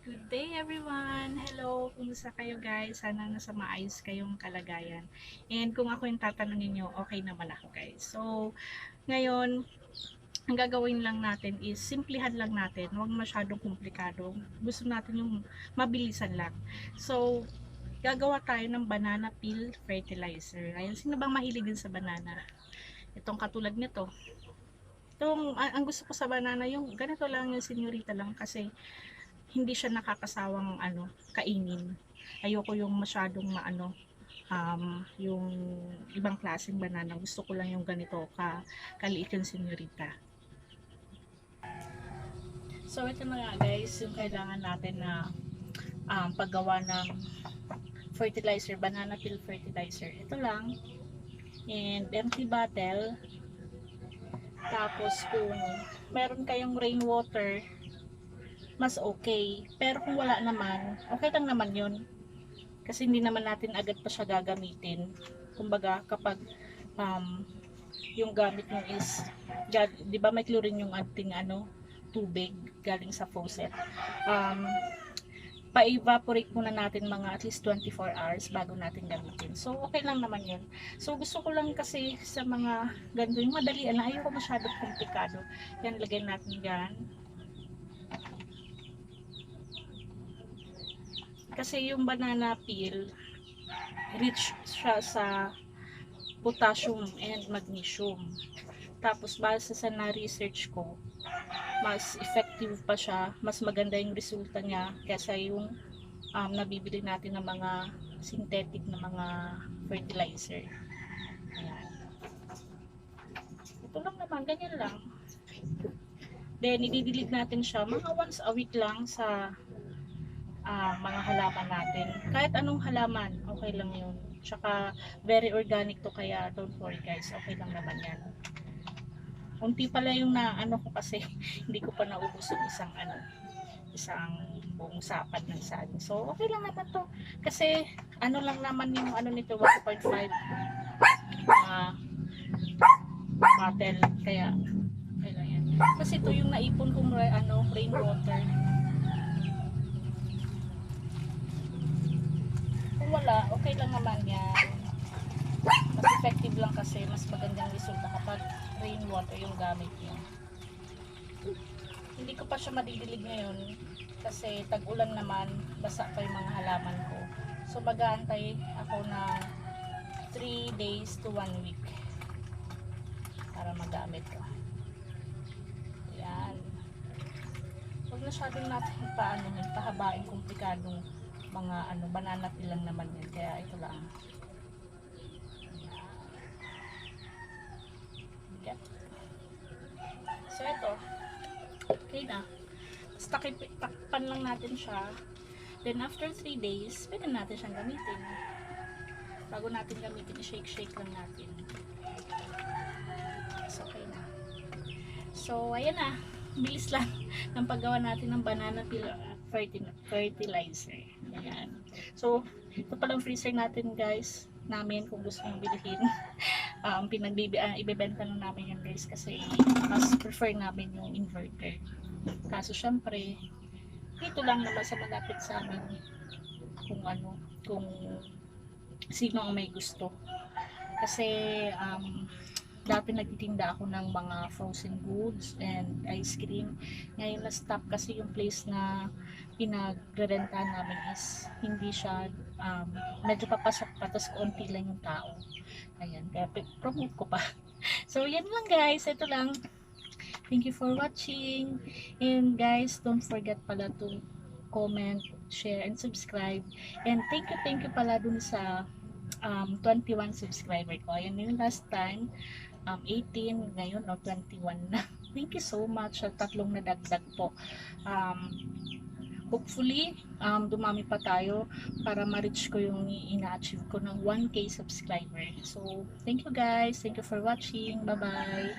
Good day everyone! Hello! Kumusta kayo guys? Sana nasa maayos kayong kalagayan. And kung ako yung tatanungin nyo, okay naman ako guys. So, ngayon, ang gagawin lang natin is simplihan lang natin. Huwag masyadong komplikado. Gusto natin yung mabilisan lang. So, gagawa tayo ng banana peel fertilizer. Ayan, sino bang mahilig din sa banana? Itong katulad nito. Ang gusto ko sa banana, yung ganito lang yung senyorita lang kasi hindi siya nakakasawang kainin. Ayoko yung masyadong yung ibang klaseng banana. Gusto ko lang yung ganito kaliit yung senyorita. So ito na nga guys, yung kailangan natin na paggawa ng fertilizer, banana peel fertilizer. Ito lang. And empty bottle. Tapos kung meron kayong rainwater, mas okay. Pero kung wala naman, okay lang naman yun. Kasi hindi naman natin agad pa siya gagamitin. Kumbaga, kapag yung gamit mo is, di ba may chlorine yung ating tubig galing sa faucet. Pa-evaporate muna natin mga at least 24 hours bago natin gamitin. So, okay lang naman yun. So, gusto ko lang kasi sa mga ganito, yung madalian lang, ayoko masyadong komplikado. Yan, lagay natin yan. Kasi yung banana peel, rich siya sa potassium and magnesium. Tapos base sa na-research ko, mas effective pa siya, mas maganda yung resulta niya kaysa yung nabibili natin ng mga synthetic na mga fertilizer. Ayan. Ito lang naman, ganyan lang. Then, ididilig natin siya mga once a week lang sa mga halaman natin. Kahit anong halaman, okay lang yun. Tsaka, very organic to, kaya don't worry guys, okay lang naman yan. Unti pala yung ko kasi hindi ko pa naubos yung isang buong sapat ng saging. So, okay lang naman to. Kasi, lang naman yung nito, 1.5 bottle. Kaya, okay lang yan. Kasi ito yung naipon kong rainwater. Kung wala, okay lang naman yan. Mas effective lang kasi, mas magandang resulta kapag rainwater yung gamit niyo. Hindi ko pa siya madidilig ngayon kasi tag-ulan naman, basa pa yung mga halaman ko. So mag-aantay ako ng 3 days to 1 week para magamit ko. Ayan. Huwag masyadong natin pahabain komplikadong mga banana peel lang naman yan. Kaya ito lang. Okay. So ito, okay na. Takpan lang natin siya. Then after 3 days, pwede natin siyang gamitin. Bago natin gamitin, i-shake lang natin. So okay na. So ayan na, bilis lang ng paggawa natin ng banana peel fertilizer. Ayan. So ito palang freezer natin guys, namin kung gusto mong bilhin. Ibebenta na namin yan guys kasi mas prefer namin yung inverter. Kaso syempre dito lang naman sa malapit sa amin kung sino ang may gusto. Kasi dati nagtitinda ako ng mga frozen goods and ice cream. Ngayon na stop kasi yung place na pinagre-renta namin is hindi siya medyo papasok pa, tapos konti lang yung tao. Ayan, kaya promote ko pa. So yan lang guys, ito lang. Thank you for watching, and guys, don't forget pala to comment, share, and subscribe. And thank you pala dun sa 21 subscriber ko. Ayan yung last time 18, ngayon 21 na. Thank you so much sa tatlong nadagdag po. Hopefully dumami pa tayo para ma-reach ko yung ina-achieve ko ng 1K subscriber. So thank you guys, thank you for watching, bye bye.